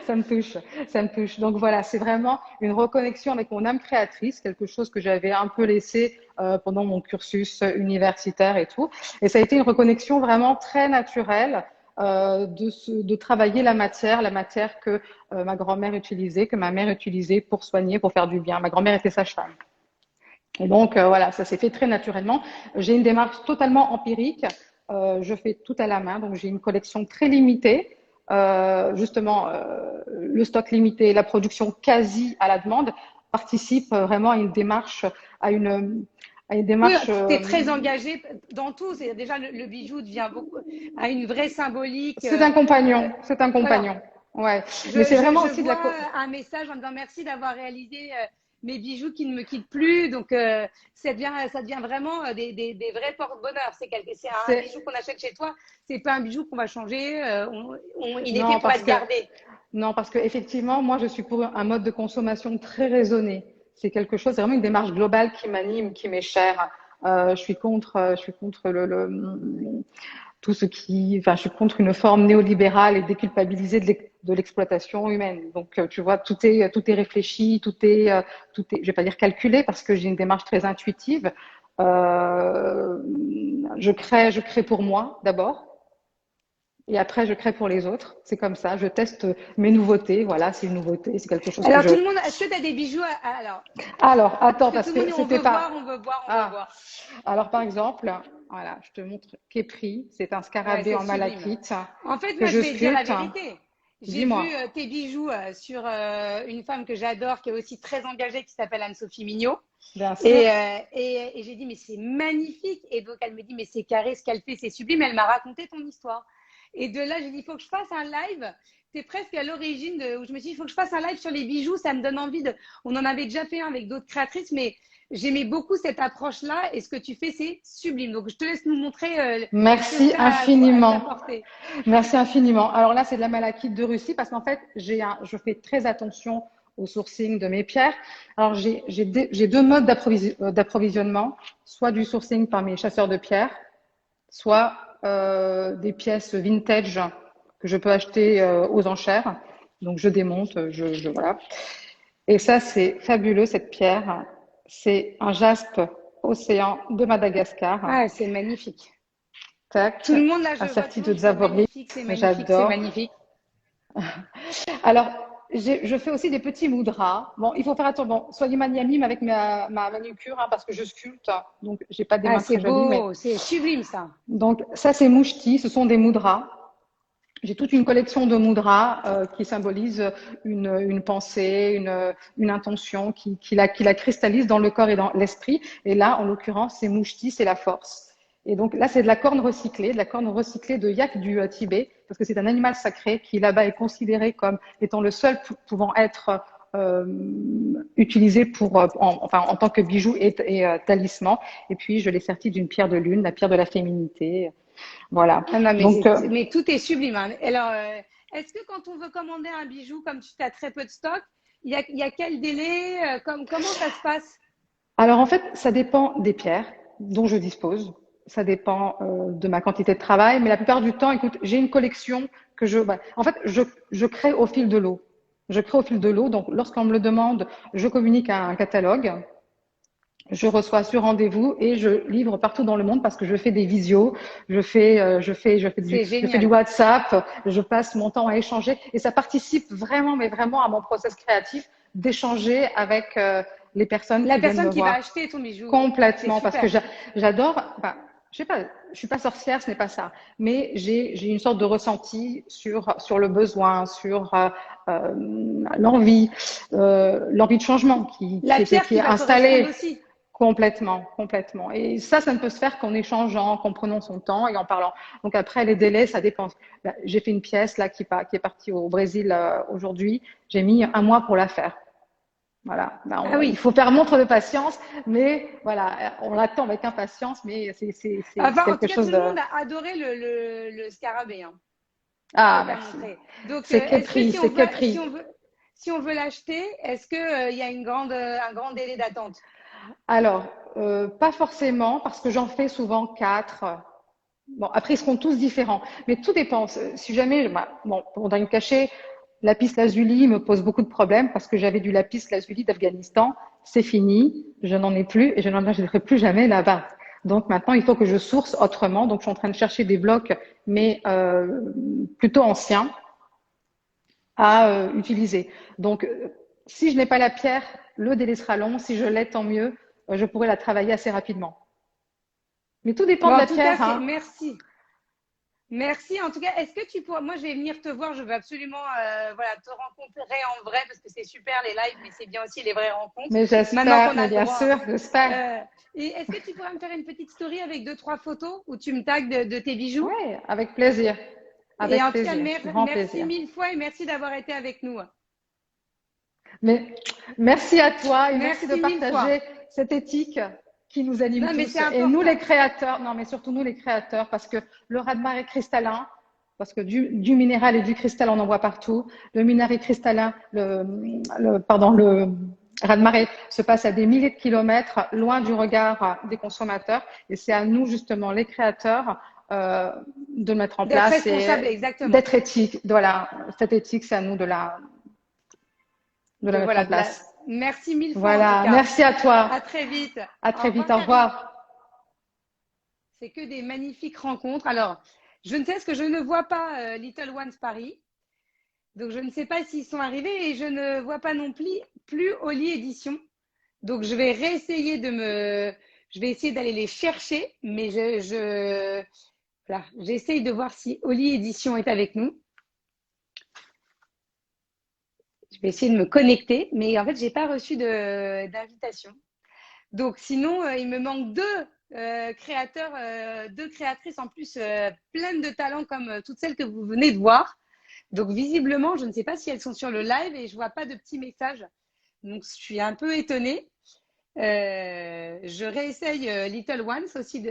ça me touche, ça me touche. Donc voilà, c'est vraiment une reconnexion avec mon âme créatrice, quelque chose que j'avais un peu laissé pendant mon cursus universitaire et tout. Et ça a été une reconnexion vraiment très naturelle. De travailler la matière que ma grand-mère utilisait, que ma mère utilisait pour soigner, pour faire du bien. Ma grand-mère était sage-femme. Et donc, voilà, ça s'est fait très naturellement. J'ai une démarche totalement empirique. Je fais tout à la main, donc j'ai une collection très limitée. justement le stock limité, la production quasi à la demande, participe vraiment à une démarche, à une Oui, démarche. tu es très engagé dans tout. C'est déjà le bijou devient beaucoup a une vraie symbolique. C'est un compagnon, c'est un Voilà. compagnon. Ouais, mais c'est vraiment Je aussi de la. vois un message en disant merci d'avoir réalisé mes bijoux qui ne me quittent plus. Donc, ça devient vraiment des vrais porte-bonheur. C'est un C'est bijou qu'on achète chez toi. C'est pas un bijou qu'on va changer. Il est fait non pour être gardé. parce que effectivement, moi, je suis pour un mode de consommation très raisonné. C'est quelque chose, c'est vraiment une démarche globale qui m'anime, qui m'est chère. Je suis contre tout ce qui, enfin, je suis contre une forme néolibérale et déculpabilisée de l'exploitation humaine. Donc, tu vois, tout est réfléchi, je vais pas dire calculé parce que j'ai une démarche très intuitive. Euh, je crée pour moi d'abord. Et après, je crée pour les autres. C'est comme ça. Je teste mes nouveautés. Voilà, c'est une nouveauté. C'est quelque chose que Alors, je. tout le monde, est-ce que tu as des bijoux Alors, parce attends, que parce tout le monde que dit on c'était veut pas. voir, on veut voir, on veut Ah, voir. alors par exemple, voilà, je te montre Képri. C'est un Ouais, scarabée c'est en sublime. malachite En fait, que moi, je je vais dire la sculpte. vérité. J'ai vu Dis-moi. tes bijoux sur une femme que j'adore, qui est aussi très engagée, qui s'appelle Anne-Sophie Mignot. Bien sûr. Et j'ai dit, mais c'est magnifique. Et donc, elle me dit, mais c'est carré, ce qu'elle fait, c'est sublime. Elle m'a raconté ton histoire. Et de là, j'ai dit, il faut que je fasse un live. C'est presque à l'origine où je me suis dit, il faut que je fasse un live sur les bijoux. Ça me donne envie de. On en avait déjà fait un avec d'autres créatrices, mais j'aimais beaucoup cette approche-là. Et ce que tu fais, c'est sublime. Donc, je te laisse nous montrer ce que Merci tu as à infiniment. t'apporter. Merci infiniment. Alors là, c'est de la malachite de Russie parce qu'en fait, je fais très attention au sourcing de mes pierres. Alors, j'ai deux modes d'approvisionnement, soit du sourcing par mes chasseurs de pierres, soit des pièces vintage que je peux acheter aux enchères. Donc, je démonte, voilà. Et ça, c'est fabuleux, cette pierre. C'est un jaspe océan de Madagascar. Ah, c'est magnifique. Tac, Tout le monde, là, je vois tout asserti le de monde, c'est Zavori. magnifique, c'est magnifique, c'est J'adore. magnifique. Alors, je fais aussi des petits moudras. Bon, il faut faire attention. Bon, soyez magnanime avec ma manucure parce que je sculpte. Donc, j'ai pas des Ah, mains c'est très jolies. Mais... beau, c'est sublime, ça. Donc, ça, c'est mouchti. Ce sont des moudras. J'ai toute une collection de moudras qui symbolisent une pensée, une intention qui la cristallise dans le corps et dans l'esprit. Et là, en l'occurrence, c'est mouchti, c'est la force. Et donc là, c'est de la corne recyclée de yak du Tibet, parce que c'est un animal sacré qui là-bas est considéré comme étant le seul pouvant être utilisé en tant que bijou et talisman. Et puis, je l'ai serti d'une pierre de lune, la pierre de la féminité. Voilà. Ah non, Donc, mais tout est sublime, hein. Alors, est-ce que quand on veut commander un bijou, comme tu as très peu de stock, il y a quel délai, comment ça se passe? alors en fait, ça dépend des pierres dont je dispose. Ça dépend de ma quantité de travail, mais la plupart du temps, écoute, j'ai une collection en fait, je crée au fil de l'eau. Je crée au fil de l'eau. Donc, lorsqu'on me le demande, je communique un catalogue. Je reçois sur rendez-vous et je livre partout dans le monde parce que je fais des visios, C'est je fais du génial. WhatsApp, je passe mon temps à échanger et ça participe vraiment, mais vraiment à mon process créatif d'échanger avec les personnes La qui viennent personne me qui va voir acheter ton bijou, c'est complètement parce que super. j'adore. Enfin, je sais pas, je suis pas sorcière, ce n'est pas ça, mais j'ai une sorte de ressenti sur le besoin, sur l'envie de changement La pierre qui qui est va correspondre installée. aussi. Complètement, complètement. Et ça ne peut se faire qu'en échangeant, qu'en prenant son temps et en parlant. Donc après, les délais, ça dépend. J'ai fait une pièce là qui est partie au Brésil aujourd'hui. J'ai mis un mois pour la faire. Voilà. Ah Il oui. faut faire montre de patience, mais voilà, on l'attend avec impatience, mais c'est Enfin, en tout quelque cas, chose tout le de. monde a adoré le scarabée, hein, que Ah, tu as merci. montré. Donc, C'est est-ce que Képri, c'est Képri. si on veut l'acheter, est-ce que il y a un grand délai d'attente? Alors, pas forcément, parce que j'en fais souvent quatre. Bon, après, ils seront tous différents, mais tout dépend. Si jamais, bon, pour dans une cachée, lapis lazuli me pose beaucoup de problèmes parce que j'avais du lapis lazuli d'Afghanistan. C'est fini, je n'en ai plus et je n'en achèterai plus jamais là-bas. Donc maintenant, il faut que je source autrement. Donc, je suis en train de chercher des blocs, mais plutôt anciens à utiliser. Donc, si je n'ai pas la pierre, le délai sera long. Si je l'ai, tant mieux. Je pourrais la travailler assez rapidement. Mais tout dépend Bon, de en la tout cas, pierre, hein. merci. Merci. En tout cas, est-ce que tu pourras… Moi, je vais venir te voir. Je veux absolument voilà, te rencontrer en vrai parce que c'est super les lives, mais c'est bien aussi les vraies rencontres. Mais Maintenant j'espère, qu'on a mais le bien droit. sûr, j'espère. Et est-ce que tu pourrais me faire une petite story avec 2-3 photos où tu me tags de tes bijoux? Oui, avec plaisir. Et Avec en tout cas, plaisir, grand merci plaisir. mille fois et merci d'avoir été avec nous. Mais merci à toi et merci de Merci mille fois. partager cette éthique qui nous anime Non, mais tous. c'est Et nous, important. les créateurs, non, mais surtout nous, les créateurs, parce que le raz-de-marée cristallin, parce que du minéral et du cristal, on en voit partout. Le minéral cristallin, le raz-de-marée se passe à des milliers de kilomètres, loin du regard des consommateurs. Et c'est à nous, justement, les créateurs, de le mettre en D'être place responsable, et exactement. d'être éthique. Voilà, cette éthique, c'est à nous de la mettre Voilà, en place. Merci mille fois en tout Voilà, cas. merci à À toi. très vite. À Au très revoir, vite, au Karine. revoir. C'est que des magnifiques rencontres. Alors, je ne sais ce que je ne vois pas Little Ones Paris. Donc, je ne sais pas s'ils sont arrivés et je ne vois pas non plus Oli Édition. Donc, je vais réessayer je vais essayer d'aller les chercher, mais voilà, j'essaye de voir si Oli Édition est avec nous. Je vais essayer de me connecter, mais en fait, j'ai pas reçu d'invitation. Donc, sinon, il me manque deux créateurs, deux créatrices en plus pleines de talent comme toutes celles que vous venez de voir. Donc, visiblement, je ne sais pas si elles sont sur le live et je vois pas de petits messages. Donc, je suis un peu étonnée. Je réessaye Little Ones aussi.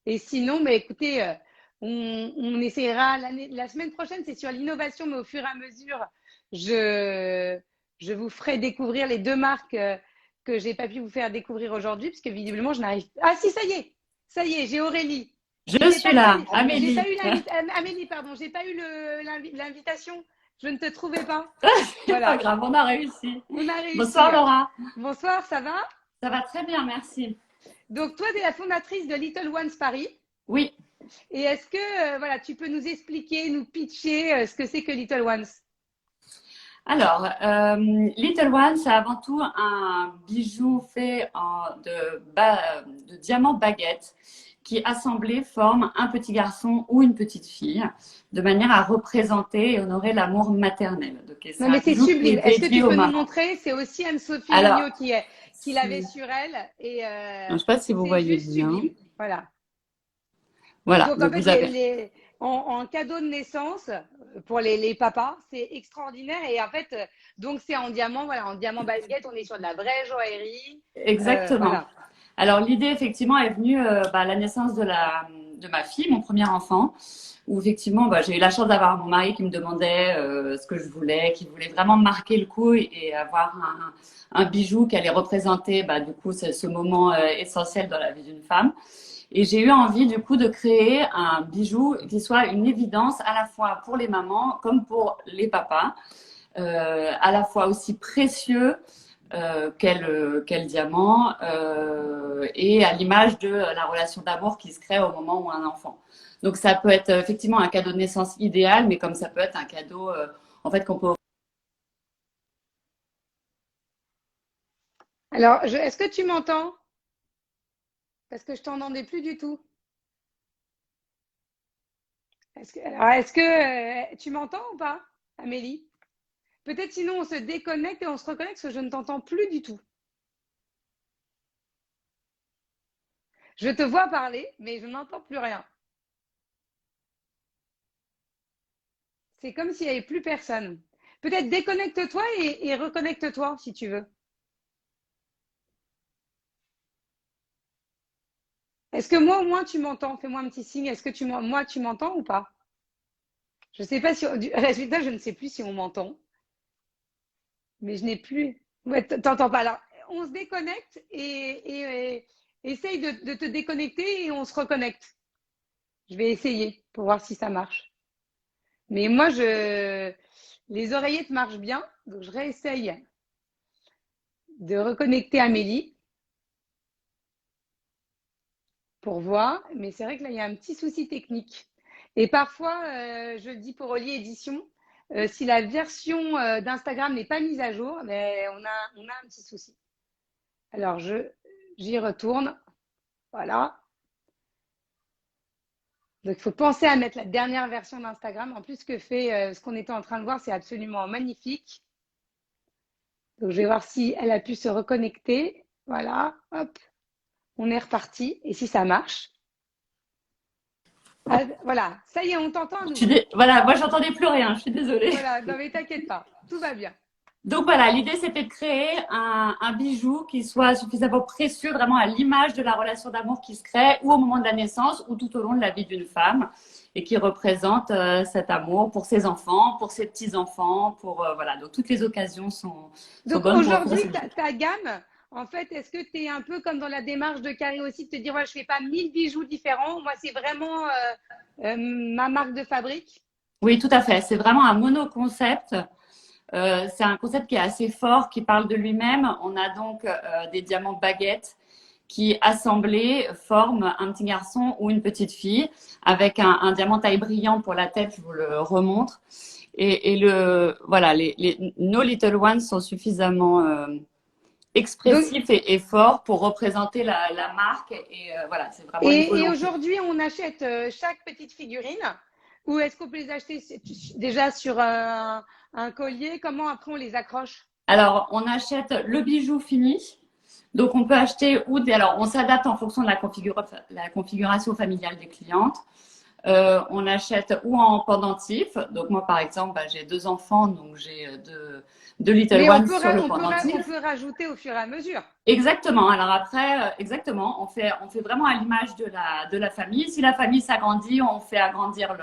Et sinon, bah, écoutez, on essaiera la semaine prochaine, c'est sur l'innovation, mais au fur et à mesure, je vous ferai découvrir les deux marques que j'ai pas pu vous faire découvrir aujourd'hui, puisque visiblement, je n'arrive pas. Ah si, ça y est, j'ai Aurélie. Je Mais suis là, j'ai Amélie. pas eu Amélie, pardon, j'ai pas eu l'invitation. Je ne te trouvais pas. C'est Voilà. pas grave, on a réussi. On a réussi. Bonsoir Laura. Bonsoir, ça va? Ça va très bien, merci. Donc, toi, tu es la fondatrice de Little Ones Paris. Oui. Et est-ce que voilà, tu peux nous expliquer, nous pitcher ce que c'est que Little Ones? Alors, Little One, c'est avant tout un bijou fait de diamants baguettes qui, assemblés, forment un petit garçon ou une petite fille, de manière à représenter et honorer l'amour maternel. Donc, Non, mais c'est sublime. Est-ce que tu peux nous montrer? C'est aussi Anne-Sophie Mignot qui l'avait sur elle. Et, je ne sais pas si vous voyez bien. Sublime. Voilà. Voilà. Donc, en fait, en cadeau de naissance pour les papas, c'est extraordinaire. Et en fait, donc c'est en diamant, voilà, en diamant basket, on est sur de la vraie joaillerie. Exactement. Voilà. Alors, l'idée, effectivement, est venue à la naissance de ma fille, mon premier enfant, où effectivement, j'ai eu la chance d'avoir mon mari qui me demandait ce que je voulais, qui voulait vraiment marquer le coup et avoir un bijou qui allait représenter, du coup, ce moment essentiel dans la vie d'une femme. Et j'ai eu envie, du coup, de créer un bijou qui soit une évidence à la fois pour les mamans comme pour les papas, à la fois aussi précieux quel diamant et à l'image de la relation d'amour qui se crée au moment où un enfant. Donc, ça peut être effectivement un cadeau de naissance idéal, mais comme ça peut être un cadeau en fait qu'on peut. Alors, est-ce que tu m'entends? Parce que je t'entendais plus du tout. Est-ce que tu m'entends ou pas, Amélie? Peut-être sinon on se déconnecte et on se reconnecte parce que je ne t'entends plus du tout. Je te vois parler, mais je n'entends plus rien. C'est comme s'il n'y avait plus personne. Peut-être déconnecte-toi et reconnecte-toi si tu veux. Est-ce que moi au moins tu m'entends? Fais-moi un petit signe. Est-ce que moi tu m'entends ou pas? Je ne sais pas si résultat, je ne sais plus si on m'entend. Mais je n'ai plus. Ouais, t'entends pas là. On se déconnecte et essaye de te déconnecter et on se reconnecte. Je vais essayer pour voir si ça marche. Mais moi, les oreillettes marchent bien, donc je réessaye de reconnecter Amélie pour voir. Mais c'est vrai que là, il y a un petit souci technique. Et parfois, je dis pour Oli Édition, si la version d'Instagram n'est pas mise à jour, mais on a un petit souci. Alors, j'y retourne. Voilà. Donc, il faut penser à mettre la dernière version d'Instagram. En plus, ce qu'on était en train de voir, c'est absolument magnifique. Donc, je vais voir si elle a pu se reconnecter. Voilà, hop, on est reparti. Et si ça marche. Ah, voilà, ça y est, on t'entend à nouveau. Voilà, moi, j'entendais plus rien, je suis désolée. Voilà, non mais t'inquiète pas, tout va bien. Donc voilà, l'idée c'était de créer un bijou qui soit suffisamment précieux, vraiment à l'image de la relation d'amour qui se crée ou au moment de la naissance ou tout au long de la vie d'une femme et qui représente cet amour pour ses enfants, pour ses petits-enfants, voilà. Donc toutes les occasions sont Donc bonnes. aujourd'hui, ta gamme, en fait, est-ce que tu es un peu comme dans la démarche de Carré aussi, de te dire, ouais, je fais pas 1000 bijoux différents, moi c'est vraiment ma marque de fabrique? Oui, tout à fait. C'est vraiment un mono-concept. C'est un concept qui est assez fort, qui parle de lui-même. On a donc des diamants baguettes qui, assemblés, forment un petit garçon ou une petite fille avec un diamant taille brillant pour la tête. Je vous le remontre. Et voilà, nos little ones sont suffisamment expressifs et forts pour représenter la marque. Et voilà, c'est vraiment une volonté. Et aujourd'hui, on achète chaque petite figurine. Ou est-ce qu'on peut les acheter déjà sur un collier? Comment après on les accroche? Alors, on achète le bijou fini. Donc, on peut acheter alors, on s'adapte en fonction de la configuration familiale des clientes. On achète ou en pendentif. Donc, moi, par exemple, j'ai 2 enfants, donc j'ai deux little ones sur le pendentif. On peut rajouter au fur et à mesure. Exactement. Alors après, exactement, on fait vraiment à l'image de la famille. Si la famille s'agrandit, on fait agrandir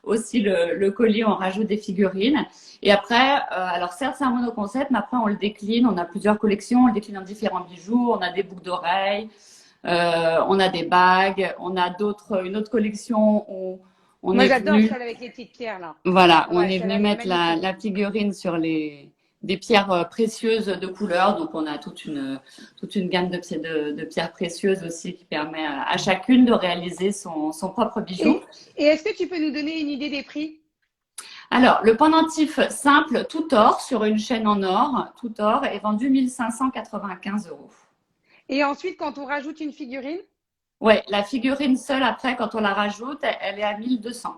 aussi le collier, on rajoute des figurines. Et après, alors certes, c'est un monoconcept, mais après, on le décline. On a plusieurs collections, on le décline en différents bijoux. On a des boucles d'oreilles, on a des bagues, on a une autre collection où on Moi, est j'adore venu. celle avec les petites pierres là. Voilà, on Ouais, est venu mettre la figurine sur des pierres précieuses de couleur. Donc, on a toute une gamme de pierres précieuses aussi qui permet à chacune de réaliser son propre bijou. Et est-ce que tu peux nous donner une idée des prix? Alors, le pendentif simple, tout or, sur une chaîne en or, tout or, est vendu 1 595 €. Et ensuite, quand on rajoute une figurine? Ouais, la figurine seule, après, quand on la rajoute, elle est à 1 200.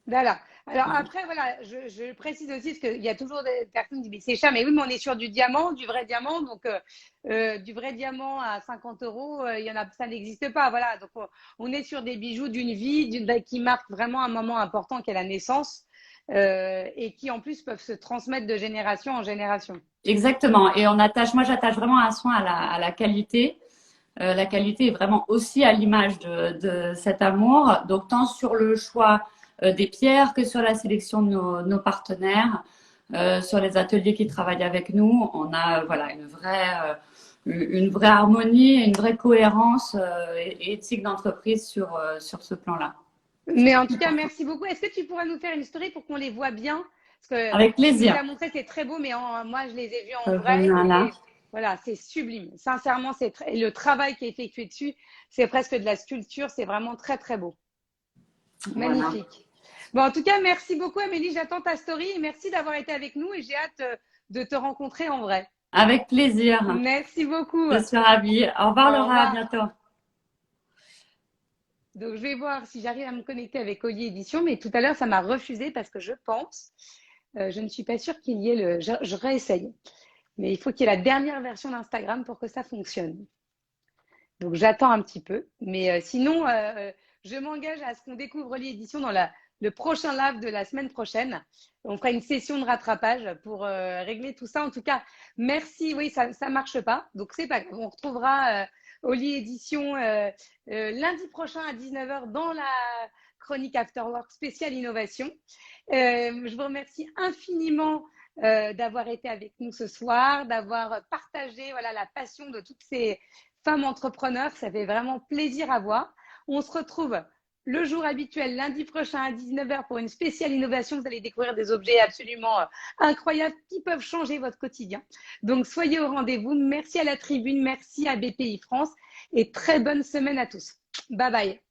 Voilà. Alors après, voilà, je précise aussi parce qu'il y a toujours des personnes qui disent c'est cher, mais oui, mais on est sur du diamant, du vrai diamant, donc du vrai diamant à 50 €, il y en a, ça n'existe pas, voilà. Donc on est sur des bijoux d'une vie, qui marquent vraiment un moment important qu'est la naissance et qui en plus peuvent se transmettre de génération en génération. Exactement. Et moi j'attache vraiment un soin à la qualité. La qualité est vraiment aussi à l'image de cet amour. Donc tant sur le choix des pierres que sur la sélection de nos partenaires, sur les ateliers qui travaillent avec nous, on a voilà une vraie harmonie, une vraie cohérence et éthique d'entreprise sur ce plan-là. Mais en tout cas, merci beaucoup. Est-ce que tu pourras nous faire une story pour qu'on les voit bien? Parce que avec plaisir. Tu nous as montré, c'est très beau, mais moi, je les ai vus en vrai. Voilà, c'est sublime. Sincèrement, le travail qui est effectué dessus, c'est presque de la sculpture. C'est vraiment très, très beau. Magnifique. Voilà. Bon, en tout cas, merci beaucoup, Amélie. J'attends ta story et merci d'avoir été avec nous et j'ai hâte de te rencontrer en vrai. Avec plaisir. Merci beaucoup. Je suis ravie. Au revoir, Laura. À bientôt. Donc, je vais voir si j'arrive à me connecter avec Ollier Édition, mais tout à l'heure, ça m'a refusé parce que je pense, je ne suis pas sûre qu'il y ait je réessaye. Mais il faut qu'il y ait la dernière version d'Instagram pour que ça fonctionne. Donc, j'attends un petit peu. Mais sinon, je m'engage à ce qu'on découvre Ollier Édition dans le prochain live de la semaine prochaine. On fera une session de rattrapage pour régler tout ça. En tout cas, merci. Oui, ça ne marche pas. Donc, c'est pas grave. On retrouvera Ollier Édition lundi prochain à 19 h dans la chronique Afterwork spéciale innovation. Je vous remercie infiniment d'avoir été avec nous ce soir, d'avoir partagé la passion de toutes ces femmes entrepreneurs. Ça fait vraiment plaisir à voir. On se retrouve le jour habituel, lundi prochain à 19 h pour une spéciale innovation. Vous allez découvrir des objets absolument incroyables qui peuvent changer votre quotidien. Donc, soyez au rendez-vous. Merci à la tribune, merci à BPI France et très bonne semaine à tous. Bye bye.